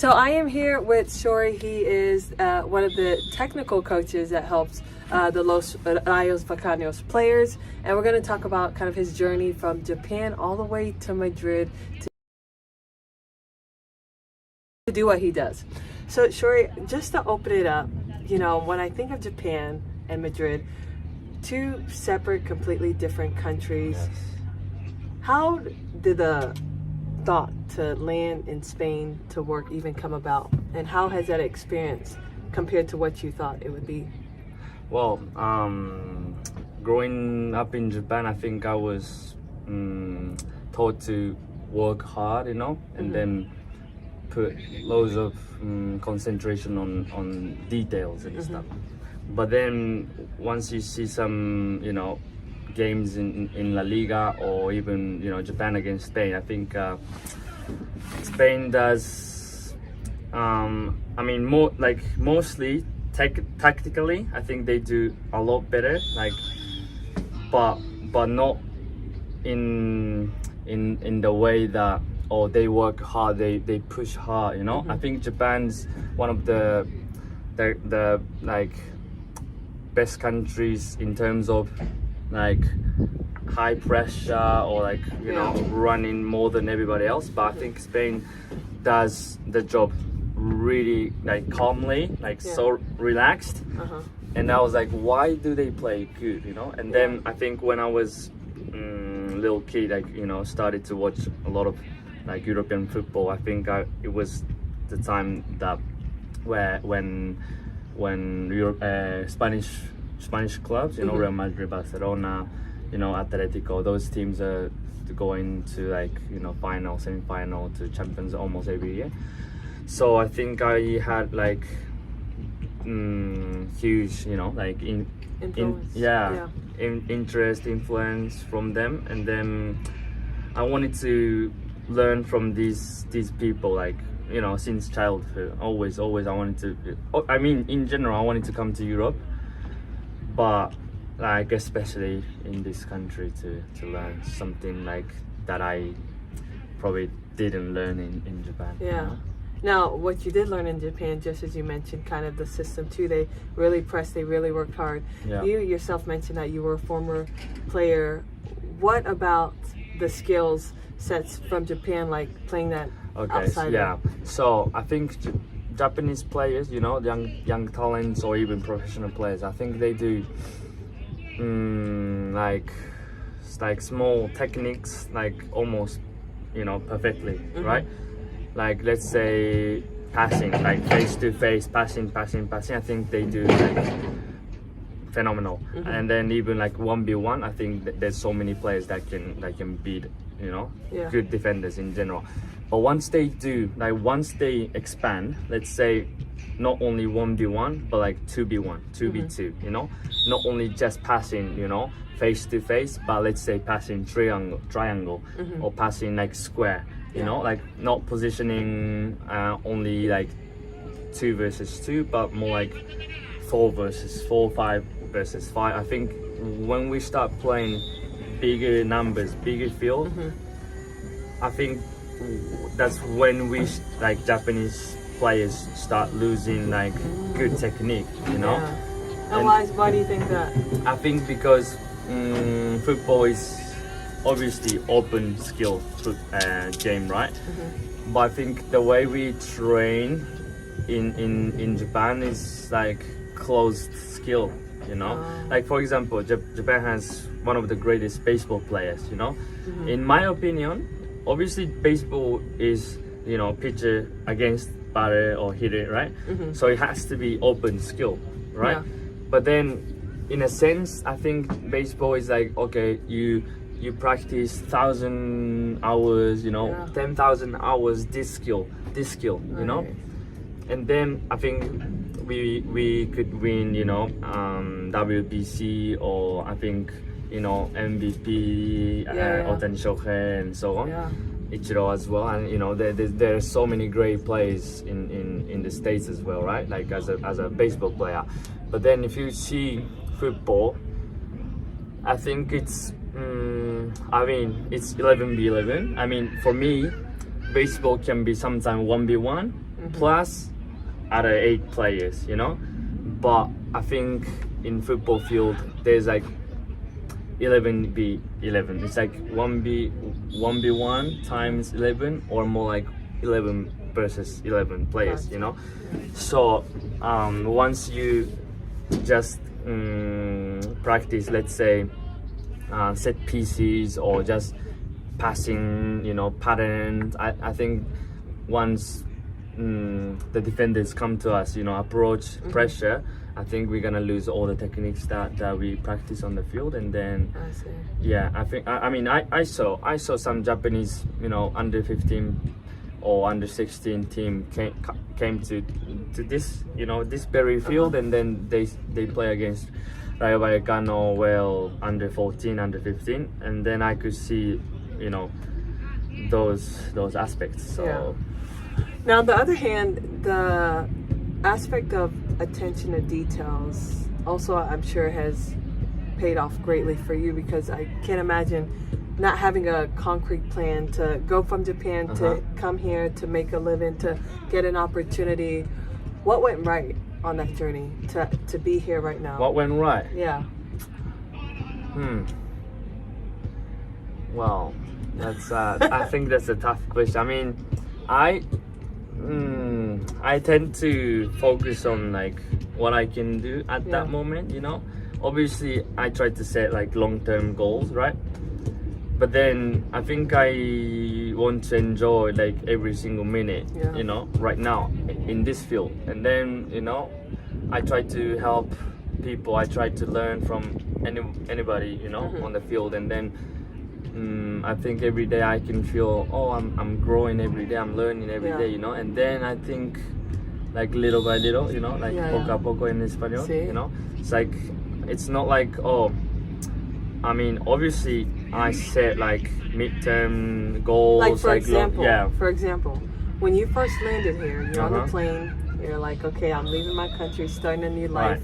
So I am here with Shori. He is one of the technical coaches that helps the Los Rayos Vallecano players, and we're going to talk about kind of his journey from Japan all the way to Madrid to do what he does. So Shori, just to open it up, you know, when I think of Japan and Madrid, two separate, completely different countries, Yes. how did the thought to land in Spain to work even come about, and how has that experience compared to what you thought it would be? Well, growing up in Japan, I think I was taught to work hard, you know, and then put loads of concentration on details and stuff. But then once you see some, you know, games in La Liga or even, you know, Japan against Spain, I think Spain does, I mean, mostly tactically, I think they do a lot better, like, but not in the way that, oh, they work hard, they push hard, you know. I think Japan's one of the like best countries in terms of like high pressure or like, you know, running more than everybody else. But I think Spain does the job really like calmly, like so relaxed. And I was like, why do they play good, you know? And then I think when I was little kid, like, you know, started to watch a lot of like European football, I think it was the time that when Spanish clubs, you know, Real Madrid, Barcelona, you know, Atletico, those teams are going to like, you know, final, semi-final to Champions almost every year. So I think I had like huge, you know, like interest, influence from them, and then I wanted to learn from these people, like, you know, since childhood. Always I wanted to, I mean, in general, I wanted to come to Europe, but like especially in this country to learn something like that I probably didn't learn in Japan. Yeah. You know? Now, what you did learn in Japan, just as you mentioned, kind of the system too, they really pressed, they really worked hard. Yeah. You yourself mentioned that you were a former player. What about the skills sets from Japan, like playing that outside? Yeah. So I think Japanese players, you know, young talents or even professional players, I think they do like small techniques, like almost, you know, perfectly, right? Like let's say passing, like face to face, passing. I think they do like phenomenal. And then even like 1v1, I think there's so many players that can beat, you know, good defenders in general. But once they expand, let's say not only 1v1 but like 2v1, 2v2, you know, not only just passing, you know, face to face, but let's say passing triangle or passing like square, you know, like not positioning only like 2 versus 2, but more like 4 versus 4, 5 versus 5. I think when we start playing bigger numbers, bigger field, I think that's when we like Japanese players start losing like good technique, you know. And why do you think that? I think because football is obviously open skill game, right? But I think the way we train in Japan is like closed skill, you know. Like for example, Japan has one of the greatest baseball players, you know. In my opinion, obviously baseball is, you know, pitcher against batter or hitter, right? So it has to be open skill, right? But then in a sense, I think baseball is like, okay, you practice 1,000 hours, you know, 10,000 hours this skill, you know. And then I think we could win, you know, WBC, or I think, you know, MVP, Otani Shohei, and so on. Ichiro as well, and you know, there are so many great players in the States as well, right? Like as a baseball player. But then if you see football, I think it's I mean, it's 11v11. I mean, for me, baseball can be sometimes 1v1 plus other 8 players, you know. But I think in football field there's like 11v11. It's like 1v1 times 11, or more like 11 versus 11 players, you know. So once you just practice, let's say set pieces or just passing, you know, patterns, I think once the defenders come to us, you know, approach pressure, I think we're gonna lose all the techniques that we practice on the field. And then I see. yeah, I think I mean I saw some Japanese, you know, under 15 or under 16 team came to this, you know, this very field, and then they play against Rayo Vallecano, well, under 14, under 15, and then I could see, you know, those aspects. So now on the other hand, the aspect of attention to details also, I'm sure, has paid off greatly for you, because I can't imagine not having a concrete plan to go from Japan to come here to make a living, to get an opportunity. What went right on that journey to be here right now? what went right? Yeah. Well, that's I think that's a tough question. I mean, I tend to focus on like what I can do at that moment, you know. Obviously I try to set like long-term goals, right? But then I think I want to enjoy like every single minute, you know, right now in this field. And then, you know, I try to help people. I try to learn from anybody, you know, on the field. And then I think every day I can feel, oh, I'm growing every day, I'm learning every day, you know. And then I think like little by little, you know, like poco a poco in Espanol, you know. It's like, it's not like, oh, I mean, obviously I set like midterm goals, like for example, long, for example, when you first landed here, you're on the plane, you're like, okay, I'm leaving my country, starting a new life.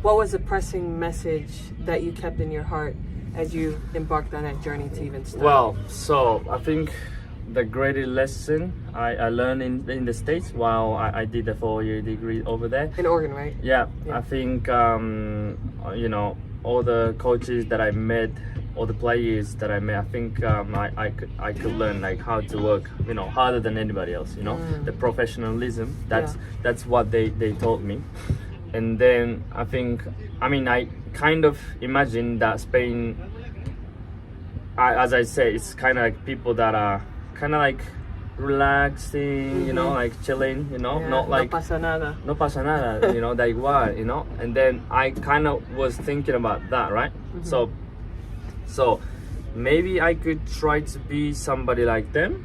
What was the pressing message that you kept in your heart as you embarked on that journey to even start? Well, so I think the greatest lesson I learned in the States while I did a 4-year degree over there. In Oregon, right? Yeah. I think, you know, all the coaches that I met, all the players that I met, I think I could learn like how to work, you know, harder than anybody else, you know. The professionalism, that's what they taught me. And then I think, I mean, I kind of imagine that Spain, as I say, it's kind of like people that are kind of like relaxing, you know, like chilling, you know, not like no pasa nada, you know, like what, you know. And then I kind of was thinking about that, right? So maybe I could try to be somebody like them,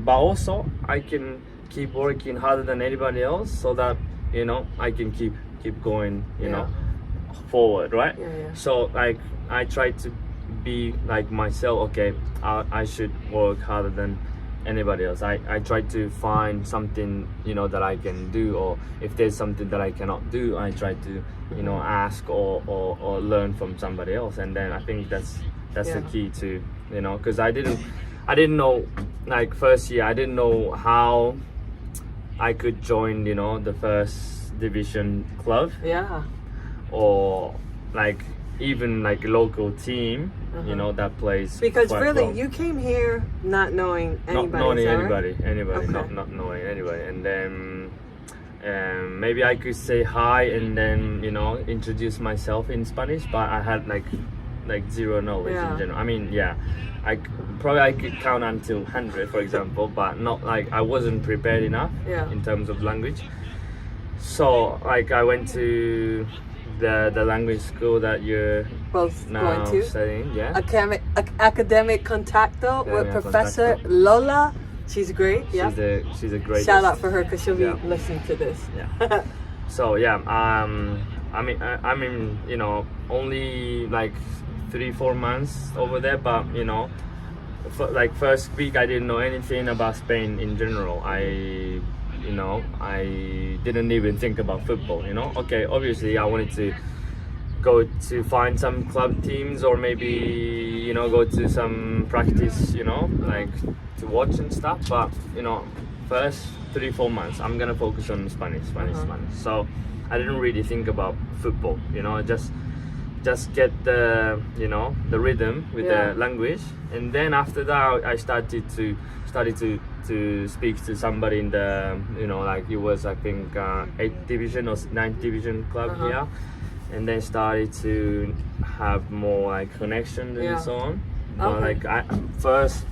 but also I can keep working harder than anybody else, so that, you know, I can keep going, you know, forward, right? So like I try to be like myself. Okay, I should work harder than anybody else. I try to find something, you know, that I can do, or if there's something that I cannot do, I try to, you know, ask or learn from somebody else. And then I think that's the key to, you know, because I didn't know, like first year I didn't know how I could join, you know, the first division club, or like even like a local team, you know, that plays, because really you came here not knowing anybody, not knowing anybody, okay. not knowing anybody. And then maybe I could say hi and then, you know, introduce myself in Spanish, but I had like zero knowledge in general. I mean, I could count until 100, for example, but not like I wasn't prepared enough in terms of language. So like I went to the language school that you're both now going to studying, academic contacto with Professor Lola. She's great. She's a great. Shout out for her, because she'll be listening to this. So I mean, you know, only like 3-4 months over there, but you know, like first week I didn't know anything about Spain in general. I didn't even think about football, you know. Okay, obviously I wanted to go to find some club teams, or maybe, you know, go to some practice, you know, like to watch and stuff. But, you know, first 3-4 months I'm gonna focus on Spanish. So I didn't really think about football, you know, just get the, you know, the rhythm with the language. And then after that I started to speak to somebody in the, you know, like it was, I think, 8th division or 9th division club here, and then started to have more like connections and so on. But like first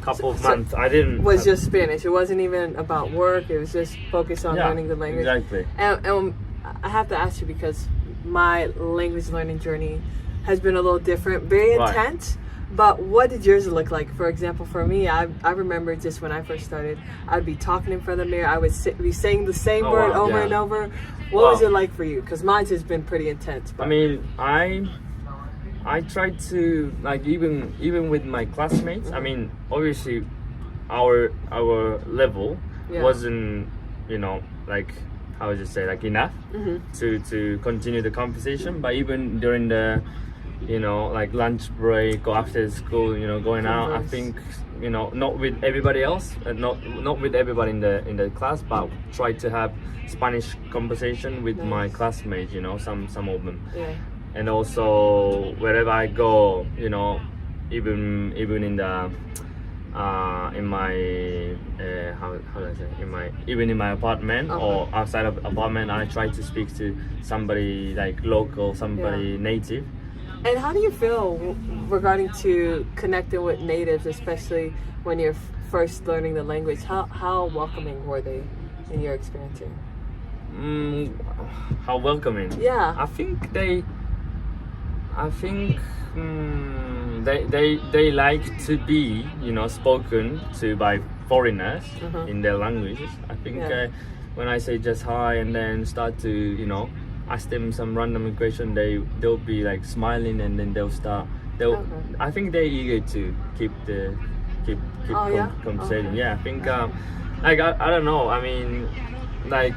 couple of months I didn't was just Spanish. It wasn't even about work. It was just focused on learning the language. Exactly. And I have to ask you, because my language learning journey has been a little different, very intense. But what did yours look like? For example, for me, I remember just when I first started, I'd be talking in front of the mirror. I would be saying the same word over and over. What was it like for you? Because mine's has been pretty intense. But. I mean, I tried to, like, even with my classmates. I mean, obviously, our level wasn't, you know, like, how would you say, like, enough to continue the conversation. But even during the, you know, like lunch break or after school, you know, going out, I think, you know, not with everybody else, not with everybody in the class, but try to have Spanish conversation with my classmates, you know, some of them. And also wherever I go, you know, even in the in my how do I say, in my apartment or outside of apartment, I try to speak to somebody like local, somebody native. And how do you feel regarding to connecting with natives, especially when you're first learning the language? How welcoming were they in your experience? How welcoming? Yeah. I think they like to be, you know, spoken to by foreigners in their languages. I think when I say just hi and then start to, you know, ask them some random question, they'll be like smiling, and then I think they're eager to keep conversating. I think like I don't know, I mean, like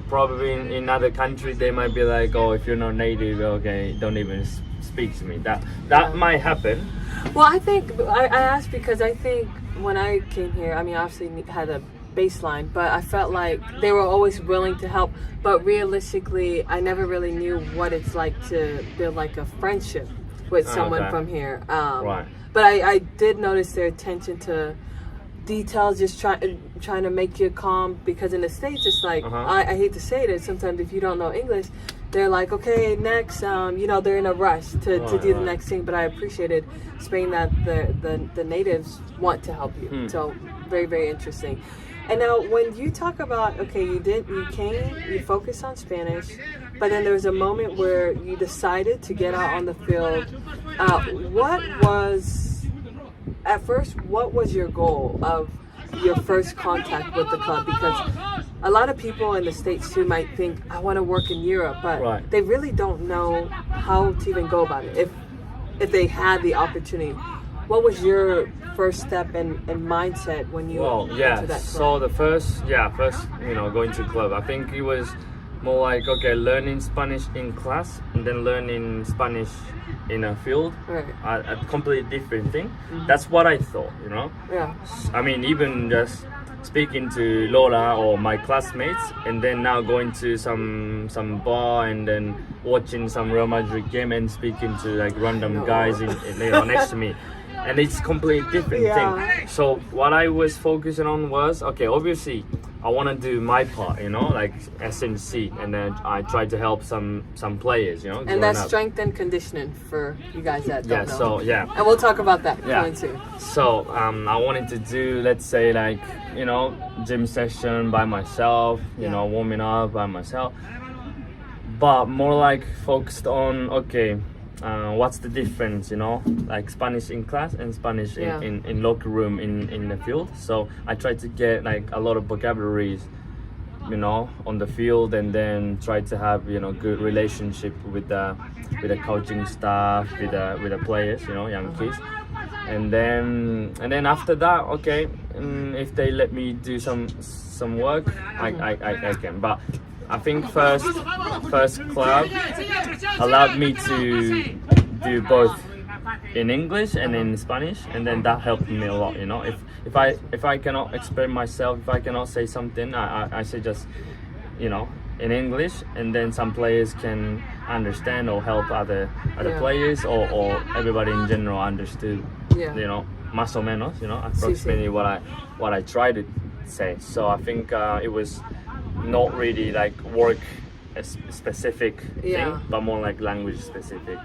probably in other countries they might be like, oh, if you're not native, okay, don't even speak to me. That might happen. Well, I think I asked because I think when I came here, I mean, obviously had a baseline, but I felt like they were always willing to help, but realistically I never really knew what it's like to build like a friendship with someone from here. But I did notice their attention to details, just trying to make you calm, because in the States it's like I hate to say it, sometimes if you don't know English, they're like, okay, next, you know, they're in a rush to do the next thing. But I appreciated Spain that the natives want to help you. So very, very interesting. And now when you talk about, okay, you focused on Spanish, but then there was a moment where you decided to get out on the field. What was your goal of your first contact with the club? Because a lot of people in the States too might think, I want to work in Europe, but they really don't know how to even go about it. If they had the opportunity, what was your first step and mindset when you entered that club? So the first, you know, going to club, I think it was more like, okay, learning Spanish in class and then learning Spanish in a field, a completely different thing. That's what I thought, you know. I mean, even just speaking to Lola or my classmates, and then now going to some bar and then watching some Real Madrid game and speaking to like random guys you know, next to me. And it's completely different thing. So what I was focusing on was, okay, obviously I want to do my part, you know, like SNC, and then I try to help some players, you know. And that's strength and conditioning for you guys that don't know. So and we'll talk about that going soon. So I wanted to do, let's say, like, you know, gym session by myself, you know, warming up by myself, but more like focused on, okay, what's the difference, you know, like Spanish in class and Spanish in locker room in the field. So I tried to get like a lot of vocabularies, you know, on the field, and then try to have, you know, good relationship with the coaching staff, with the players, you know, young kids. And then after that, okay, if they let me do some work, I can. But I think first club allowed me to do both in English and in Spanish, and then that helped me a lot. You know, if I cannot express myself, if I cannot say something, I say just, you know, in English, and then some players can understand or help other players, or everybody in general understood. Yeah. You know, más o menos. You know, approximately what I try to say. So I think it was not really like work specific thing, but more like language specific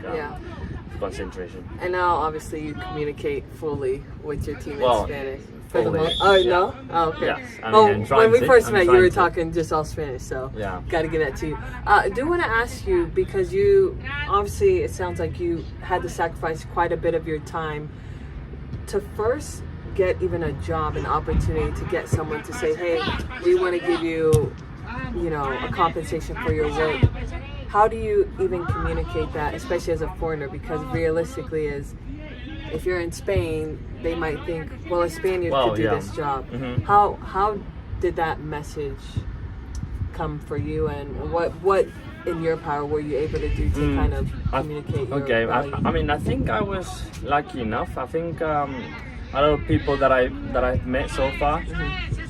concentration. And now obviously you communicate fully with your team in Spanish. For the fully. most, oh no? Oh, okay. Yes, I mean, when we first met, you were to. talking just all Spanish, so Yeah. got to give that to you. I do want to ask you, because you obviously, it sounds like you had to sacrifice quite a bit of your time to first get even a job, an opportunity to get someone to say, hey, we want to give you, you know, a compensation for your work. How do you even communicate that, especially as a foreigner? Because realistically, if you're in Spain, they might think, well, a Spaniard could do this job. Mm-hmm. How did that message come for you, and what in your power were you able to do to kind of communicate your value? I mean, I think I was lucky enough. I think a lot of people that I've met so far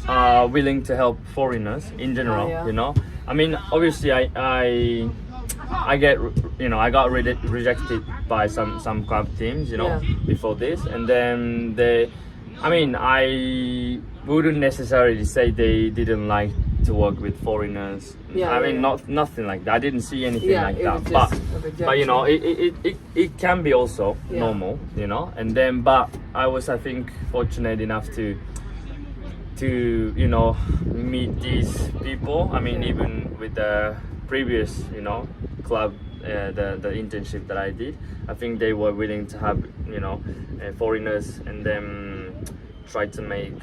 are willing to help foreigners in general. You know, I mean, obviously I get, you know, I got rejected by some club teams, you know, before this, and then I wouldn't necessarily say they didn't like to work with foreigners. I mean, nothing like that. I didn't see anything like that. But you know, it can be also normal, you know. And then, but I was, I think, fortunate enough to you know, meet these people. I mean, even with the previous, you know, club, the internship that I did, I think they were willing to have, you know, foreigners, and then try to make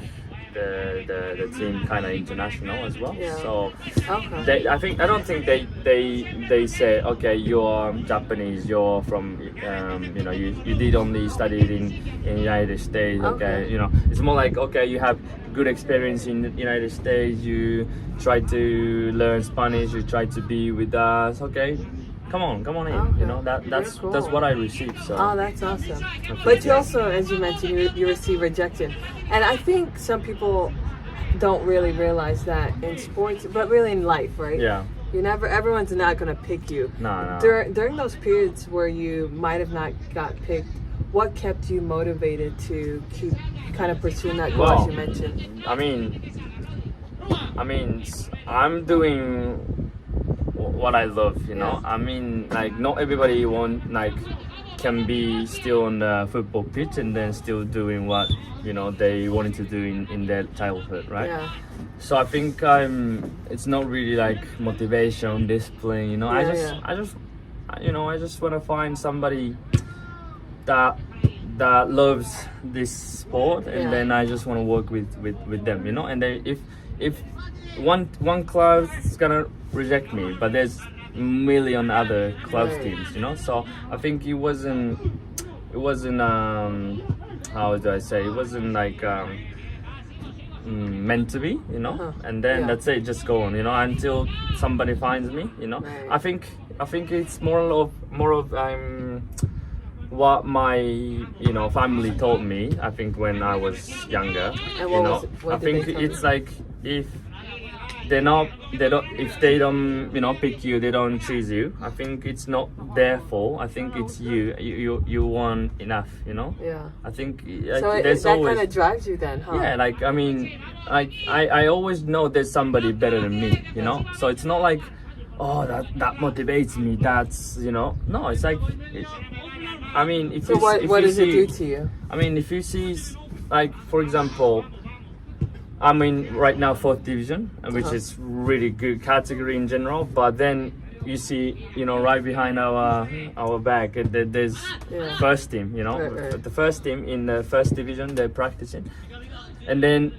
the team kind of international as well. So I don't think they say, okay, you're Japanese, you're from you know, you did only studied in United States. Okay, you know, it's more like, okay, you have good experience in the United States, you try to learn Spanish, you try to be with us. Okay, come on in. You know, that's cool. That's what I received. So that's awesome. But you also, as you mentioned, you receive rejection, and I think some people don't really realize that in sports, but really in life, right? Yeah. Everyone's not gonna pick you. No. During those periods where you might have not got picked, what kept you motivated to keep kind of pursuing that goal, as you mentioned? I mean, I'm doing what I love, you know. I mean, like, not everybody can be still on the football pitch and then still doing what, you know, they wanted to do in their childhood, right? Yeah. So I think it's not really like motivation, discipline, you know. I just want to find somebody that loves this sport, and then I just want to work with them, you know. And then if one club is gonna reject me, but there's a million other club teams, you know. So I think it wasn't how do I say, it wasn't like meant to be, you know. And then that's it, just go on, you know, until somebody finds me, you know. I think it's more of what my, you know, family told me, I think, when I was younger. And you know, I think it's like, if they don't, you know, pick you, they don't choose you, I think it's not their fault. I think it's you want enough, you know. I think so there's that always, kind of drives you then, huh? yeah, like, I mean, I always know there's somebody better than me, you know. So it's not like, oh, that motivates me, that's, you know. No, it's like, I mean, if what does it do to you? I mean, if you see, like, for example, I mean, right now 4th division, which is really good category in general, but then you see, you know, right behind our back, there's first team, you know. The first team in the 1st division, they're practicing, and then,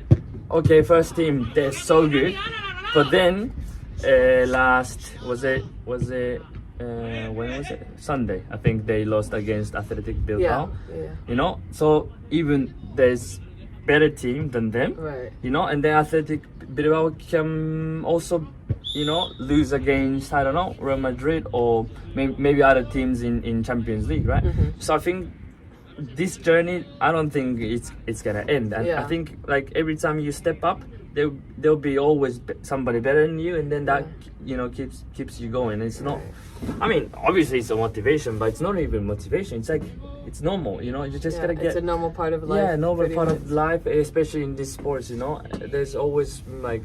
okay, first team, they're so good, but then last when was it? Sunday, I think they lost against Athletic Bilbao. You know, so even there's better team than them, you know, and then Athletic Bilbao can also, lose against, I don't know, Real Madrid or maybe other teams in Champions League, right? So I think this journey, I don't think it's gonna end, and I think like every time you step up, there'll be always somebody better than you, and then that keeps you going. It's not, I mean, obviously it's a motivation, but it's not even motivation. It's like it's normal, you just gotta get. It's a normal part of life. Yeah, normal part of life, especially in these sports. There's always like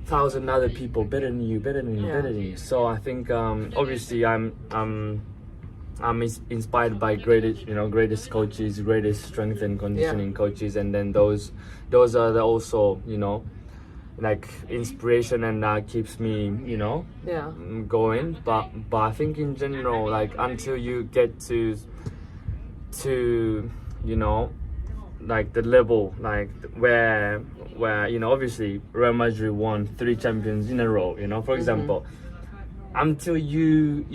1,000 other people better than you, better than you. So I think obviously I'm inspired by greatest coaches, greatest strength and conditioning coaches, and then those are also like inspiration, and that keeps me going. But I think in general, like until you get to like the level like where obviously Real Madrid won 3 champions in a row, for example. Until you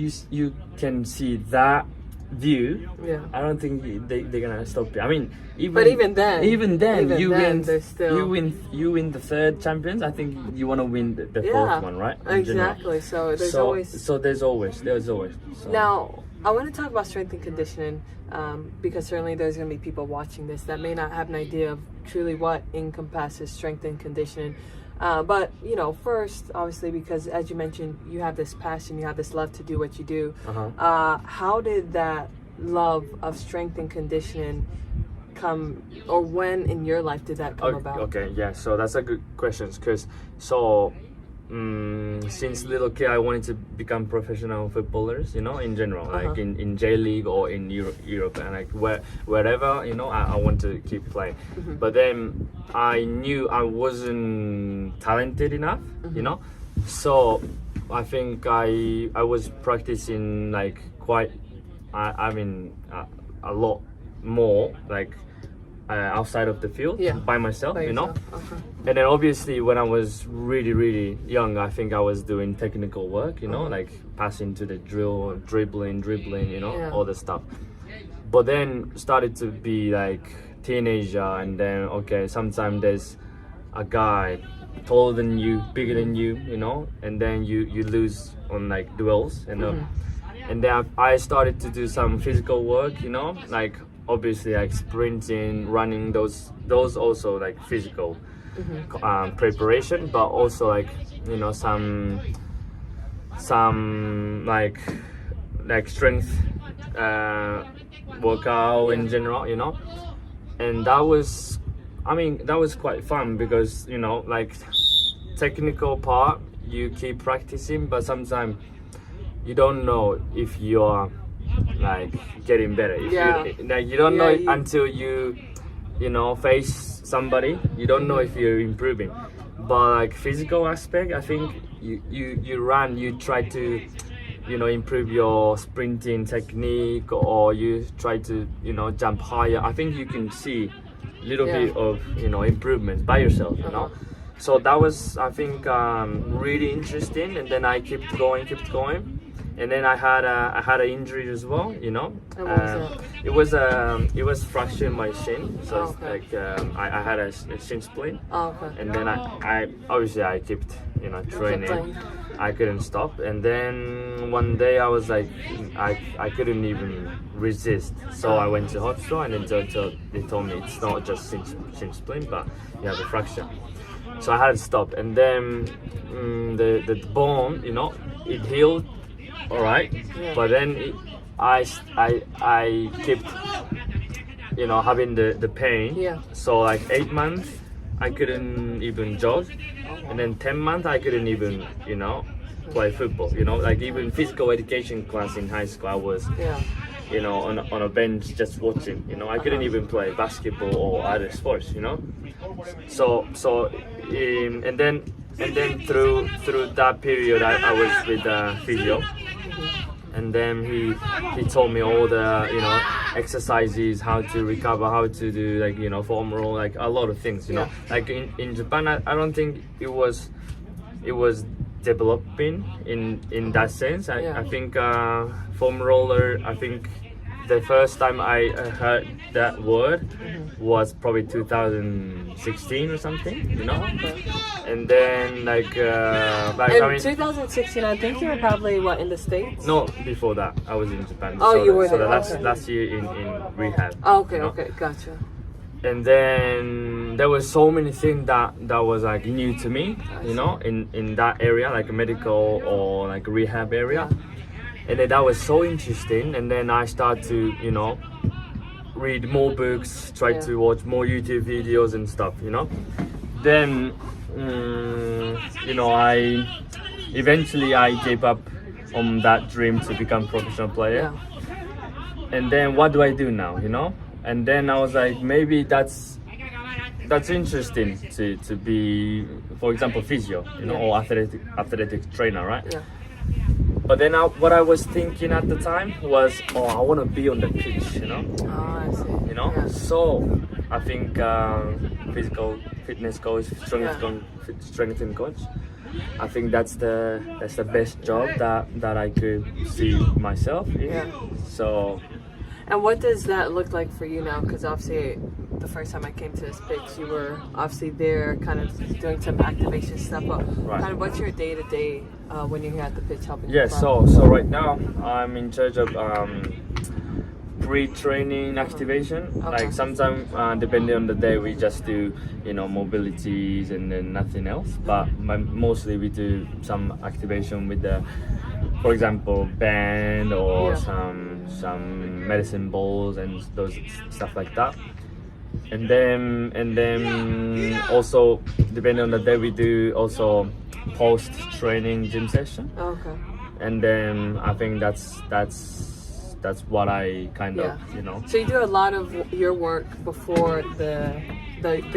can see that view, I don't think they're gonna stop you. I mean, even then, you win the 3rd champions. I think you want to win the 4th one, right? Exactly. So there's always. So. Now I want to talk about strength and conditioning, because certainly there's going to be people watching this that may not have an idea of truly what encompasses strength and conditioning. But first, obviously, because as you mentioned, you have this passion, you have this love to do what you do. How did that love of strength and conditioning come, or when in your life did that come about? Okay, yeah. So that's a good question, because since little kid I wanted to become professional footballers, in general, like in J League or in Europe, and like wherever, I want to keep playing. But then I knew I wasn't talented enough, so I think I was practicing like quite, I mean a lot more, like outside of the field by myself, And then obviously when I was really, really young, I think I was doing technical work, like passing to the drill, dribbling, all the stuff. But then started to be like teenager, and then sometimes there's a guy taller than you, bigger than you, and then you lose on like duels, and then I started to do some physical work, like obviously like sprinting, running, those also like physical preparation, but also like some like strength workout in general, and that was quite fun, because like technical part you keep practicing, but sometimes you don't know if you're like getting better. You don't know until you face somebody. You don't know if you're improving. But like physical aspect, I think you run, you try to improve your sprinting technique, or you try to jump higher. I think you can see a little bit of improvement by yourself, So that was, I think, really interesting, and then I kept going. And then I had an injury as well, And what was that? It was fractured my shin, so it's like I had a shin splint. And then I obviously I kept training. I couldn't stop, and then one day I was like I couldn't even resist, so I went to hospital, and then they told me it's not just shin splint, but you have a fracture. So I had to stop, and then the bone, it healed. All right, but then I kept having the pain. So like 8 months I couldn't even jog, and then 10 months I couldn't even play football. Like even physical education class in high school I was on a bench just watching. I couldn't even play basketball or other sports. So and then through that period I was with physio. And then he told me all the exercises, how to recover, how to do like foam roll, like a lot of things. Like in Japan, I don't think it was developing in that sense. I think foam roller, I think the first time I heard that word was probably 2016 or something, you know. Okay. And then like In 2016, I think you were probably in the States? no, before that I was in Japan. Oh, so you were so there, the okay. last year in rehab. Oh, okay, you know? okay, gotcha. And then there was so many things that was like new to me, you know, in that area, like a medical or like a rehab area. And then that was so interesting. And then I start to, you know, read more books, try to watch more YouTube videos and stuff, you know. Then you know, I eventually gave up on that dream to become professional player. And then what do I do now, you know? And then I was like, maybe that's interesting to be, for example, physio, you know, or athletic trainer, right? Yeah. But then what I was thinking at the time was, I want to be on the pitch, you know. Oh, I see. You know, so I think physical fitness coach, strengthening coach. I think that's the best job that I could see myself in. Yeah. So. And what does that look like for you now? Because obviously, the first time I came to this pitch, you were obviously there, kind of doing some activation stuff. But kind of what's your day to day when you're here at the pitch helping? Yeah. So right now I'm in charge of pre-training activation. Okay. Like sometimes, depending on the day, we just do, you know, mobilities and then nothing else. But mostly we do some activation with the, for example, band or some medicine balls and those stuff like that. And then also depending on the day, we do also post-training gym session. Okay. And then I think that's what I kind of, you know. So you do a lot of your work before the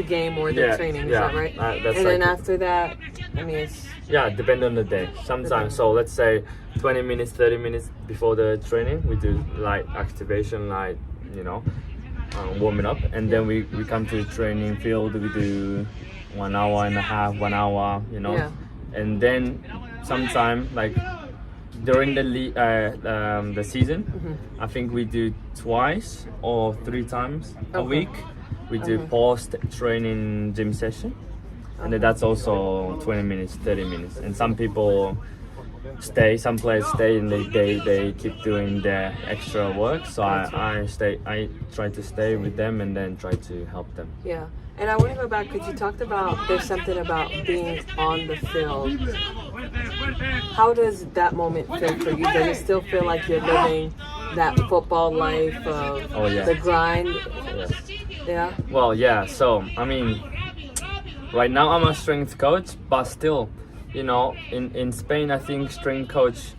game or the training, is that right? That's and then like, after that, I mean, it's depending on the day. Sometimes, so let's say 20 minutes, 30 minutes before the training, we do light activation, like, you know, warming up, and then we come to the training field. We do 1 hour and a half, 1 hour, you know, and then sometime like during the season, I think we do twice or 3 times a week. We do post-training gym session, and then that's also 20 minutes, 30 minutes. And some people stay, some players stay, and they keep doing their extra work. So I try to stay with them and then try to help them. Yeah. And I want to go back because you talked about there's something about being on the field. How does that moment feel for you? Does it still feel like you're living that football life of the grind? Yeah. Well, yeah. So I mean, right now I'm a strength coach, but still, you know, in Spain, I think strength coach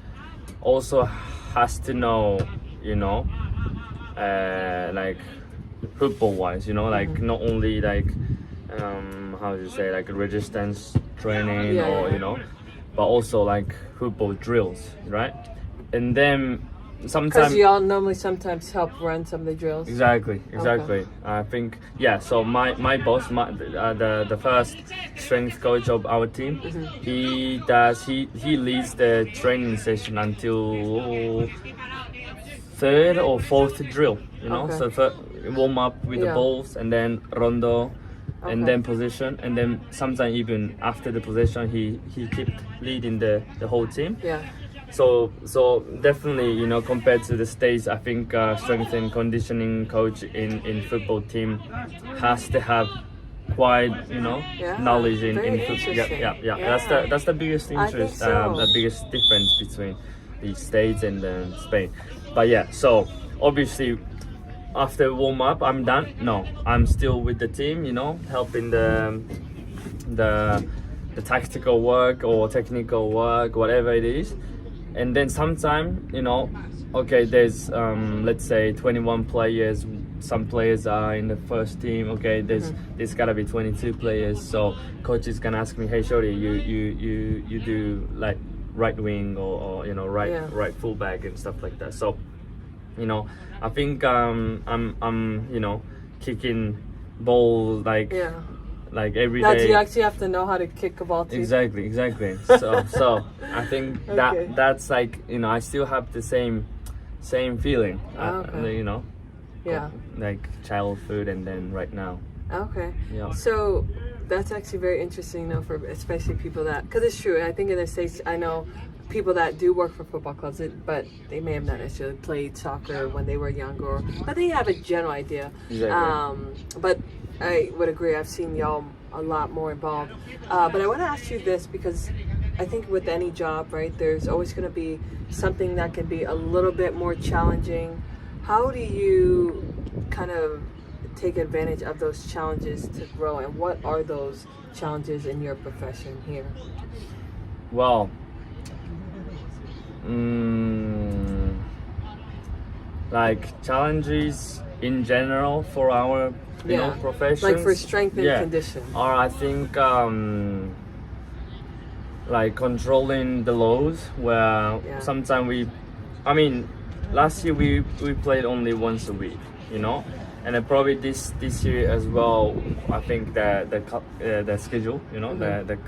also has to know, you know, like football wise, you know, like not only like how do you say, like resistance training or you know, but also like football drills, right? And then sometimes, because you all normally sometimes help run some of the drills. Exactly. I think so my boss, the first strength coach of our team, he leads the training session until 3rd or 4th drill, you know. So warm up with the balls, and then rondo, and then position, and then sometimes even after the position he kept leading the whole team. So definitely, you know, compared to the States, I think strength and conditioning coach in football team has to have quite, you know, knowledge in football. That's the biggest interest, the biggest difference between the States and Spain. But so obviously after warm up, I'm done. No, I'm still with the team, you know, helping the tactical work or technical work, whatever it is. And then sometime, you know, okay, there's let's say 21 players. Some players are in the first team. Okay, there's gotta be 22 players. So coach is gonna ask me, hey, Shorty, you do like right wing or you know right fullback and stuff like that. So, you know, I think I'm you know, kicking ball like every day. You actually have to know how to kick a ball too. Exactly. So I think that's like, you know, I still have the same same feeling. Okay. You know, Yeah. like childhood and then right now. Okay. Yeah. So that's actually very interesting, though, for especially people that, because it's true. I think in the States, I know people that do work for football clubs, but they may have not necessarily played soccer when they were younger, but they have a general idea. Exactly. But I would agree, I've seen y'all a lot more involved. But I want to ask you this because I think with any job, right, there's always going to be something that can be a little bit more challenging. How do you kind of take advantage of those challenges to grow, and what are those challenges in your profession here? Well, like challenges in general for our you know professions, like for strength and condition, or I think like controlling the lows where sometimes last year we played only once a week, you know, and then probably this year as well. I think the schedule, you know, the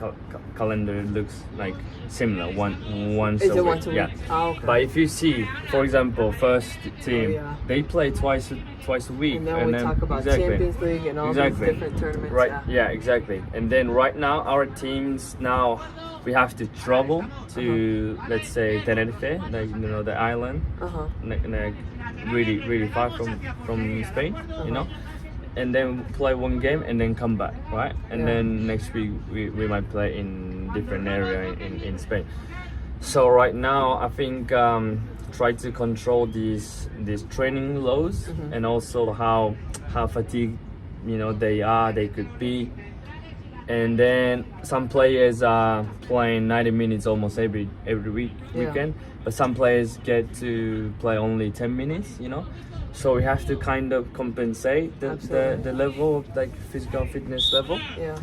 calendar looks like similar once a week. Once a week? Yeah. Oh, okay. But if you see, for example, first team, they play twice a week. And then we talk about Champions League and all these different tournaments. Right. Yeah, exactly. And then right now our teams now we have to travel to let's say Tenerife, like you know the island, like really far from Spain, you know, and then play one game and then come back, right? And then next week we might play in different area in Spain. So right now I think try to control these training loads and also how fatigued you know they could be. And then some players are playing 90 minutes almost every weekend, but some players get to play only 10 minutes, you know. So we have to kind of compensate the level of like physical fitness level. Yeah.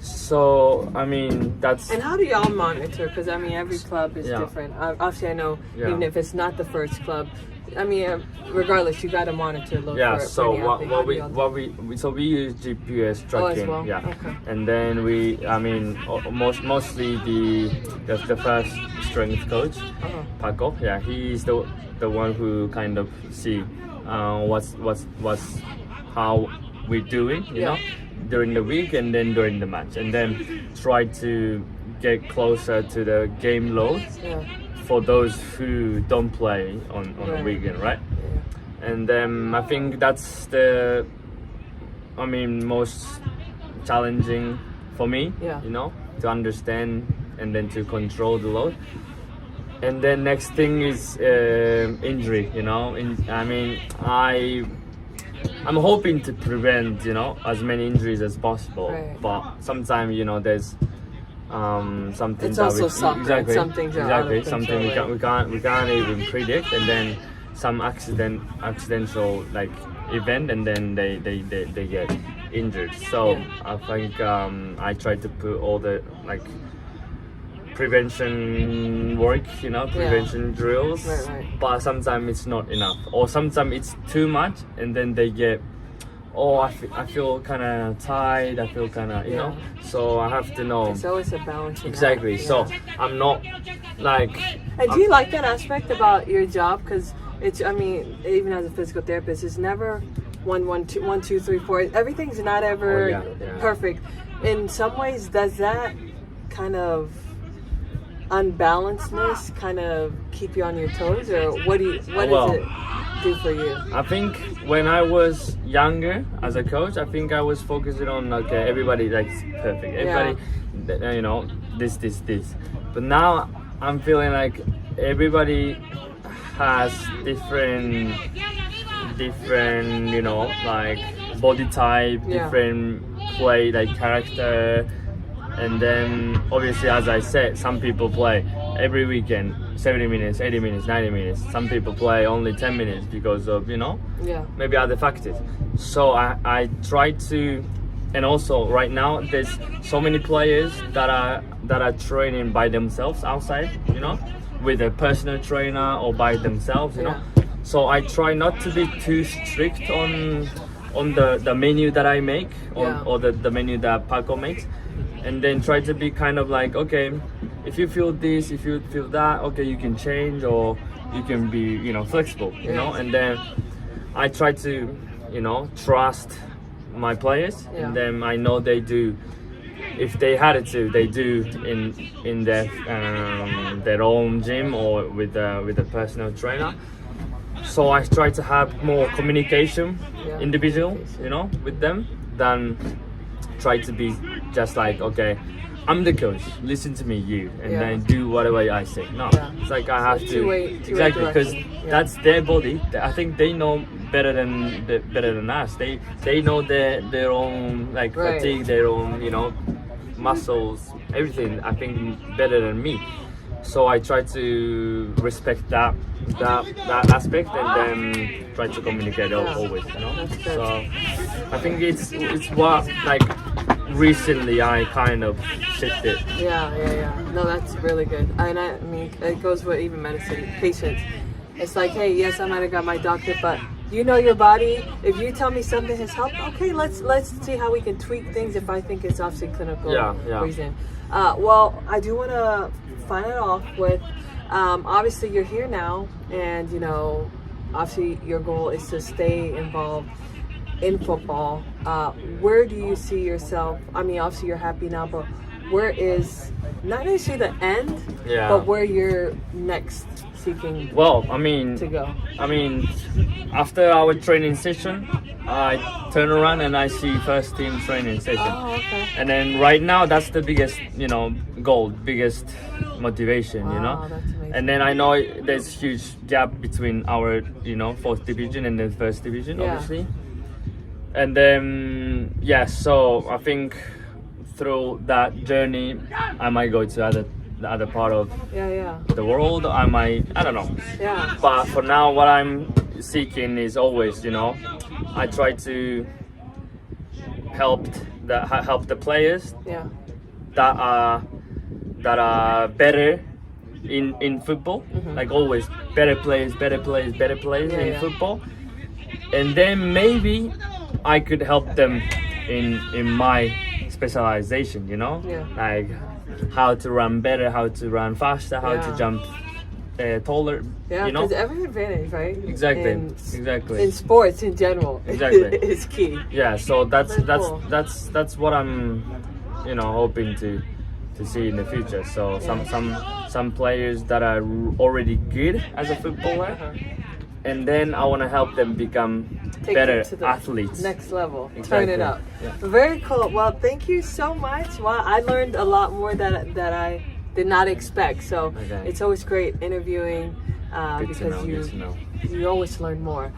So I mean that's. And how do y'all monitor? Because I mean every club is different. Obviously I know even if it's not the first club, I mean regardless you got to monitor. So we use GPS tracking. As well? Yeah. Okay. And then mostly the first strength coach, Paco. Yeah, he's the one who kind of see what's how we're doing, you know, during the week and then during the match, and then try to get closer to the game load for those who don't play on the weekend, right? And then I think that's the most challenging for me, you know, to understand and then to control the load. And then next thing is injury, you know. I'm hoping to prevent, you know, as many injuries as possible. Right. But sometimes, you know, there's something it's that also soccer. exactly Some things are out of something control, we can't even predict, and then some accidental like event, and then they get injured. So I think I try to put all the like prevention work, you know, prevention drills, but sometimes it's not enough, or sometimes it's too much, and then they get, I feel kind of tired, I feel kind of, you know, so I have to know. It's always a balance. Exactly. So I'm not like. And do you like that aspect about your job? Because it's, I mean, even as a physical therapist, it's never 1, 2, 3, 4. Everything's not ever perfect. In some ways, does that kind of unbalancedness kind of keep you on your toes, or what does it do for you? I think when I was younger as a coach, I think I was focusing on everybody like perfect, everybody you know, this, but now I'm feeling like everybody has different you know, like body type, different play like character. And then obviously, as I said, some people play every weekend 70 minutes, 80 minutes, 90 minutes. Some people play only 10 minutes because of, you know, maybe other factors. So I try to, and also right now there's so many players that are training by themselves outside, you know, with a personal trainer or by themselves, you know. So I try not to be too strict on the menu that I make or the menu that Paco makes. And then try to be kind of like, okay, if you feel this, if you feel that, okay, you can change, or you can be, you know, flexible, you know. And then I try to, you know, trust my players, and then I know they do. If they had it to, they do in their own gym or with a personal trainer. So I try to have more communication, individual, you know, with them, than try to be just like, okay, I'm the coach, listen to me, you, and then do whatever I say. No, it's like I have to two-way exactly, because direction. that's their body. I think they know better than us. They know their own like fatigue, their own, you know, muscles, everything. I think better than me. So I try to respect that aspect, and then try to communicate always, you know. So I think it's what like recently I kind of shifted. No, that's really good. And I mean, it goes with even medicine, patience. It's like, hey, yes, I might have got my doctorate, but you know your body. If you tell me something has helped, okay, let's see how we can tweak things if I think it's obviously clinical reason. Well, I do want to find it off with, obviously you're here now, and you know, obviously your goal is to stay involved in football. Where do you see yourself? I mean, obviously you're happy now, but where is, not necessarily the end, but where you're next seeking to go? I mean, after our training session, I turn around and I see first team training session. Oh, okay. And then right now, that's the biggest, you know, goal, biggest motivation, you know. That's amazing. And then I know there's huge gap between our, you know, 4th division and then 1st division, obviously. And then so I think through that journey, I might go to the other part of the world. I don't know. But for now, what I'm seeking is always, you know, I try to help the players that are better in football. Like always, better players in football. And then maybe I could help them in my specialization, you know, like how to run better, how to run faster, how to jump taller. You know, because every advantage, right? Exactly. In sports in general, is key. Yeah, so that's cool. that's what I'm, you know, hoping to see in the future. So some players that are already good as a footballer. And then I want to help them become better athletes. Next level. Exactly. Turn it up. Very cool. Well, thank you so much. Wow, I learned a lot more that I did not expect. So it's always great interviewing because you always learn more.